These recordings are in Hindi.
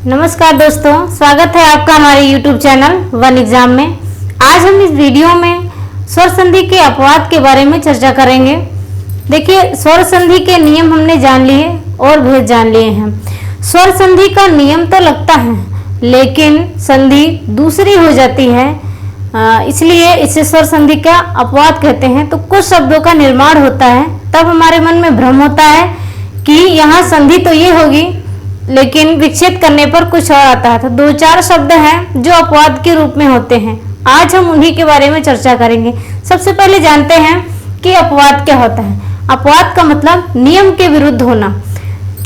नमस्कार दोस्तों, स्वागत है आपका हमारे YouTube चैनल वन एग्जाम में। आज हम इस वीडियो में स्वर संधि के अपवाद के बारे में चर्चा करेंगे। देखिए, स्वर संधि के नियम हमने जान लिए और भेद जान लिए हैं। स्वर संधि का नियम तो लगता है, लेकिन संधि दूसरी हो जाती है, इसलिए इसे स्वर संधि का अपवाद कहते हैं। तो कुछ शब्दों का निर्माण होता है, तब हमारे मन में भ्रम होता है कि यहाँ संधि तो ये होगी, लेकिन विच्छेद करने पर कुछ और आता है। तो दो चार शब्द हैं जो अपवाद के रूप में होते हैं। आज हम उन्हीं के बारे में चर्चा करेंगे। सबसे पहले जानते हैं कि अपवाद क्या होता है। अपवाद का मतलब नियम के विरुद्ध होना।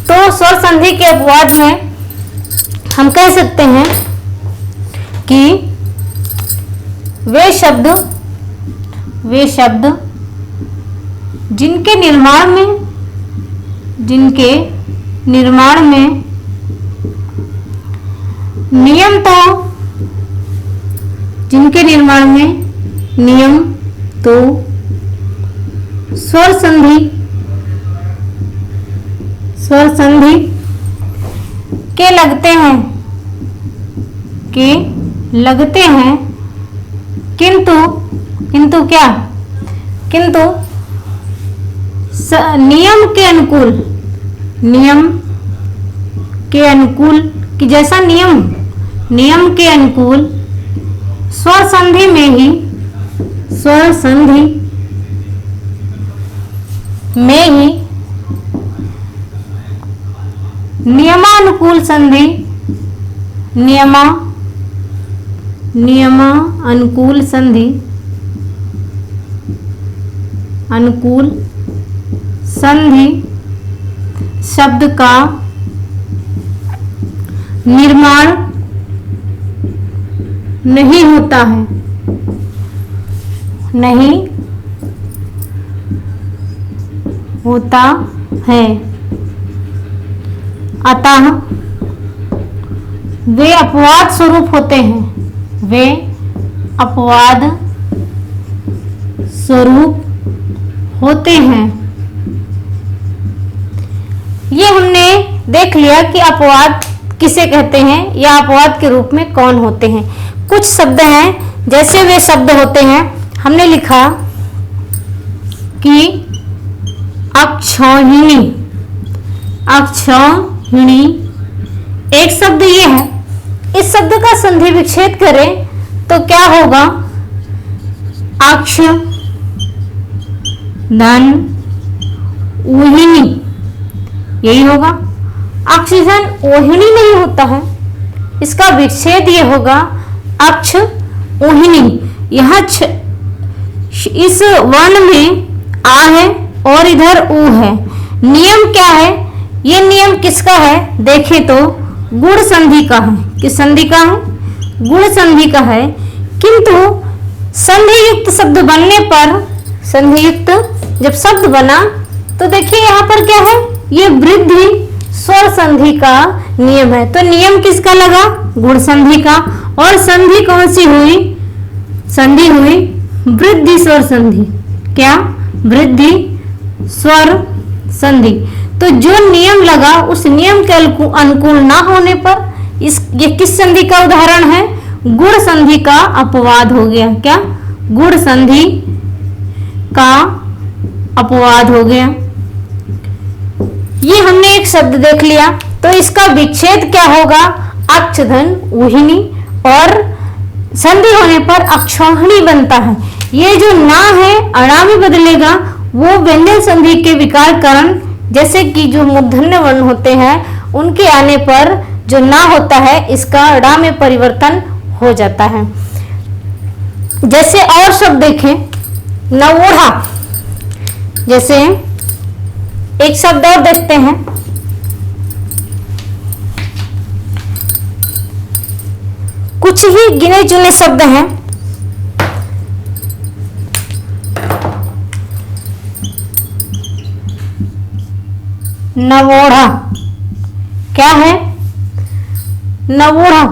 तो स्वर संधि के अपवाद में हम कह सकते हैं कि वे शब्द जिनके निर्माण में नियम तो स्वर संधि के लगते हैं किंतु नियम के अनुकूल कि जैसा नियम के अनुकूल स्वर संधि में ही नियमानुकूल संधि शब्द का निर्माण नहीं होता है, अतः वे अपवाद स्वरूप होते हैं। ये हमने देख लिया कि अपवाद किसे कहते हैं या अपवाद के रूप में कौन होते हैं। कुछ शब्द हैं, जैसे वे शब्द होते हैं, हमने लिखा कि अक्षौहिणी। एक शब्द ये है, इस शब्द का संधि विच्छेद करें तो क्या होगा? अक्ष धन ऊहिणी, यही होगा। अक्षधन ओहिणी नहीं होता है, इसका विच्छेद ये होगा अक्ष ओहिणी। यहाँ इस वर्ण में आ है और इधर ऊ है। नियम क्या है? ये नियम किसका है? देखें तो गुण संधि का है। किस संधि का है? गुण संधि का है। किंतु संधि युक्त शब्द बनने पर, जब शब्द बना तो देखिए यहाँ पर क्या है? ये वृद्धि स्वर संधि का नियम है। तो नियम किसका लगा? गुण संधि का। और संधि कौन सी हुई? संधि हुई वृद्धि स्वर संधि। क्या? वृद्धि स्वर संधि। तो जो नियम लगा उस नियम के अनुकूल ना होने पर ये किस संधि का उदाहरण है? गुण संधि का अपवाद हो गया। क्या? गुण संधि का अपवाद हो गया। ये हमने एक शब्द देख लिया, तो इसका विच्छेद क्या होगा? अक्षधन ऊहिणी, और संधि होने पर अक्षौहिणी बनता है। ये जो ना है अणा में बदलेगा, वो व्यंजन संधि के विकार कारण, जैसे कि जो मूर्धन्य वर्ण होते हैं उनके आने पर जो ना होता है इसका अणा में परिवर्तन हो जाता है। जैसे और शब्द देखें, नवोढ़ा। जैसे एक शब्द और देखते हैं, कुछ ही गिने चुने शब्द हैं। नवोढ़ा क्या है? नवोढ़ा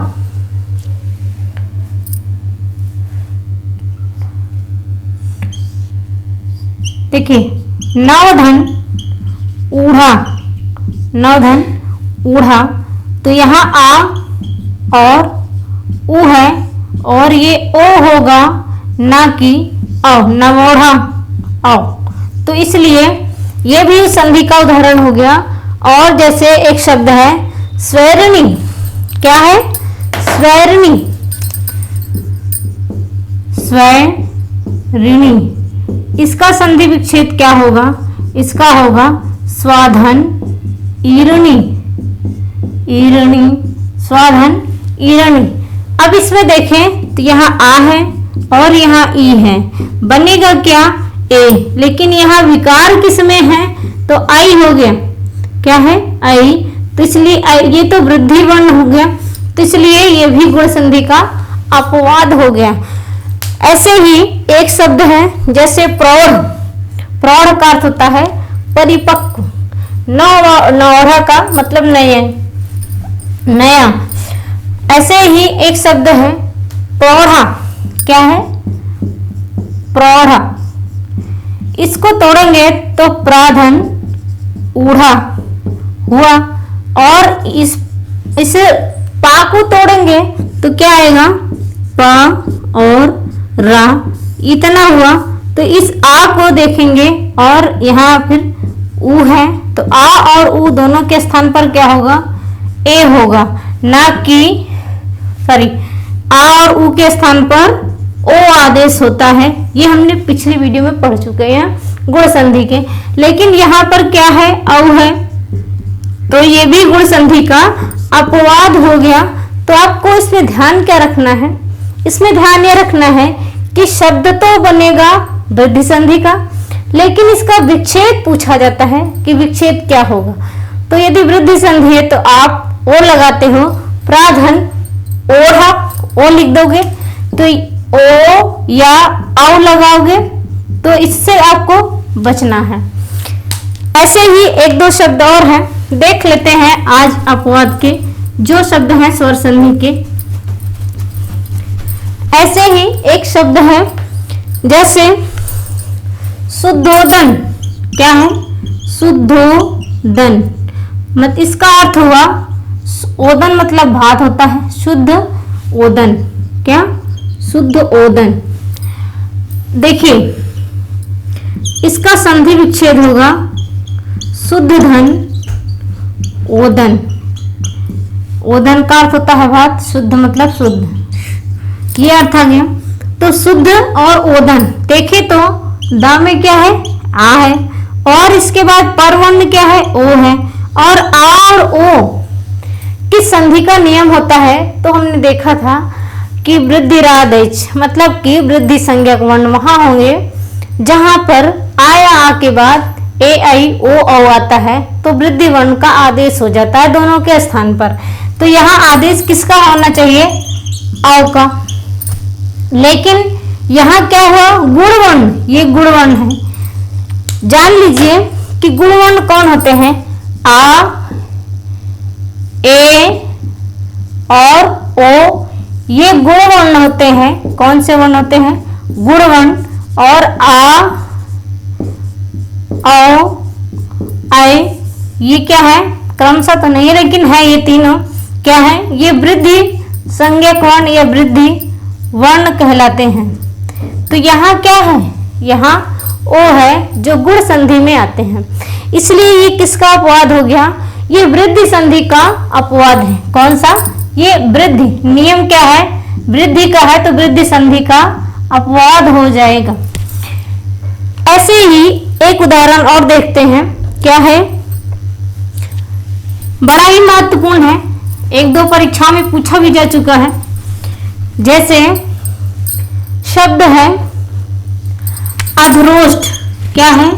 देखिए, नवधन ऊढ़ा, नवधन ऊढ़ा, तो यहाँ आ और उ है और ये ओ होगा ना कि औ, नमोढ़ा औ। तो इसलिए ये भी संधि का उदाहरण हो गया। और जैसे एक शब्द है स्वैरिणी, क्या है? स्वैरिणी, स्वैरिणी, इसका संधि विच्छेद क्या होगा? इसका होगा स्वाधन ईरणी, ईरणी, स्वाधन ईरणी। अब इसमें देखें तो यहाँ आ है और यहाँ ई है, बनेगा क्या? ए। लेकिन यहाँ विकार किस में है? तो आई हो गया, क्या है? आई। तो इसलिए ये तो वृद्धि वर्ण हो गया, तो इसलिए ये भी गुण संधि का अपवाद हो गया। ऐसे ही एक शब्द है जैसे प्रौढ़, प्रौढ़ का अर्थ होता है परिपक्व, नौरा का मतलब नया, नया। ऐसे ही एक शब्द है प्रौढ़ा, क्या है? प्रौढ़ा। इसको तोड़ेंगे तो प्राधन ऊढ़ा हुआ, और इस पा को तोड़ेंगे तो क्या आएगा? पा और रा, इतना हुआ। तो इस आ को देखेंगे और यहाँ फिर ऊ है, तो आ और ऊ दोनों के स्थान पर क्या होगा? ए होगा, ना कि सॉरी, आ और ऊ के स्थान पर ओ आदेश होता है। ये हमने पिछली वीडियो में पढ़ चुके हैं गुण संधि के। लेकिन यहाँ पर क्या है? औ है, तो ये भी गुण संधि का अपवाद हो गया। तो आपको इसमें ध्यान क्या रखना है? इसमें ध्यान ये रखना है कि शब्द तो बनेगा वृद्धि संधि का, लेकिन इसका विच्छेद पूछा जाता है कि विच्छेद क्या होगा। तो यदि वृद्धि संधि है तो आप ओ लगाते हो, प्राधन ओढ़ा, ओ लिख दोगे। तो ओ या औ लगाओगे, तो इससे आपको बचना है। ऐसे ही एक दो शब्द और हैं, देख लेते हैं आज अपवाद के जो शब्द हैं स्वर संधि के। ऐसे ही एक शब्द है जैसे शुद्धोदन, क्या है? शुद्धोदन, मत इसका अर्थ हुआ, ओदन मतलब भात होता है, शुद्ध ओदन, क्या? शुद्ध ओदन। देखिए इसका संधि विच्छेद होगा शुद्ध धन ओदन। ओदन का अर्थ होता है भात, शुद्ध मतलब शुद्ध, ये अर्थ आ गया। तो शुद्ध और ओदन, देखे तो दा में क्या है? आ है, और इसके बाद परवर्ण क्या है? ओ है। और आ और ओ किस संधि का नियम होता है? तो हमने देखा था कि वृद्धि रादेश, मतलब कि वृद्धि संज्ञक वर्ण वहां होंगे जहां पर आया आ के बाद ए आई ओ औ आता है, तो वृद्धि वर्ण का आदेश हो जाता है दोनों के स्थान पर। तो यहाँ आदेश किसका होना चाहिए? औ का। लेकिन यहाँ क्या हुआ? गुणवर्ण, ये गुणवर्ण है। जान लीजिए कि गुणवर्ण कौन होते हैं? आ, ए और ओ, ये गुणवर्ण होते हैं। कौन से वर्ण होते हैं? गुणवर्ण। और आ, औ, ऐ, ये क्या है? क्रमशः तो नहीं, लेकिन है ये तीनों क्या है? ये वृद्धि संज्ञक वर्ण या वृद्धि वर्ण कहलाते हैं। तो यहाँ क्या है? यहाँ ओ है जो गुण संधि में आते हैं, इसलिए ये किसका अपवाद हो गया? ये वृद्धि संधि का अपवाद है। कौन सा? ये वृद्धि। नियम क्या है? वृद्धि का है, तो वृद्धि संधि का अपवाद हो जाएगा। ऐसे ही एक उदाहरण और देखते हैं, क्या है? बड़ा ही महत्वपूर्ण है, एक दो परीक्षा में पूछा भी जा चुका है। जैसे शब्द है अधरोष्ठ, क्या है?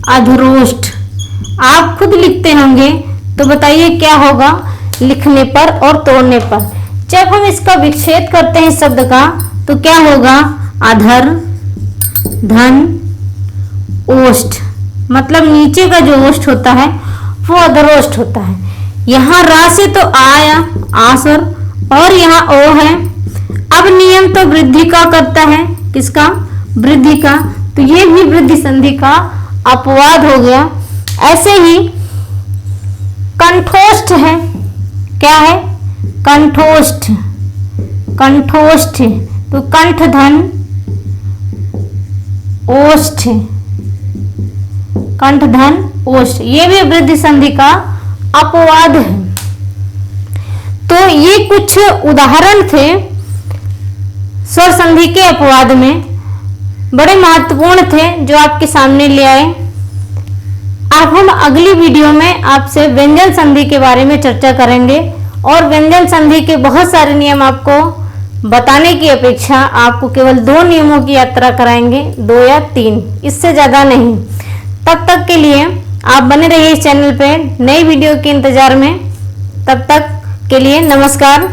अधरोष्ठ। आप खुद लिखते होंगे तो बताइए क्या होगा लिखने पर और तोड़ने पर। जब हम इसका विच्छेद करते हैं शब्द का तो क्या होगा? अधर, धन, ओष्ठ, मतलब नीचे का जो ओष्ठ होता है वो अधरोष्ठ होता है। यहाँ रा से तो आया आसर, और यहाँ ओ है। अब नियम तो वृद्धि का करता है, किसका? वृद्धि का। तो ये भी वृद्धि संधि का अपवाद हो गया। ऐसे ही कंठोष्ठ है, क्या है? कंठोष्ठ। कंठोष्ठ तो कंठ धन ओष्ठ, कंठ धन ओष्ठ, ये भी वृद्धि संधि का अपवाद है। तो ये कुछ उदाहरण थे स्वर संधि के अपवाद में, बड़े महत्वपूर्ण थे जो आपके सामने ले आए। अब हम अगली वीडियो में आपसे व्यंजन संधि के बारे में चर्चा करेंगे और व्यंजन संधि के बहुत सारे नियम आपको बताने की अपेक्षा आपको केवल 2 नियमों की यात्रा कराएंगे, 2 या 3, इससे ज़्यादा नहीं। तब तक के लिए आप बने रहिए इस चैनल पे नई वीडियो के इंतजार में। तब तक के लिए नमस्कार।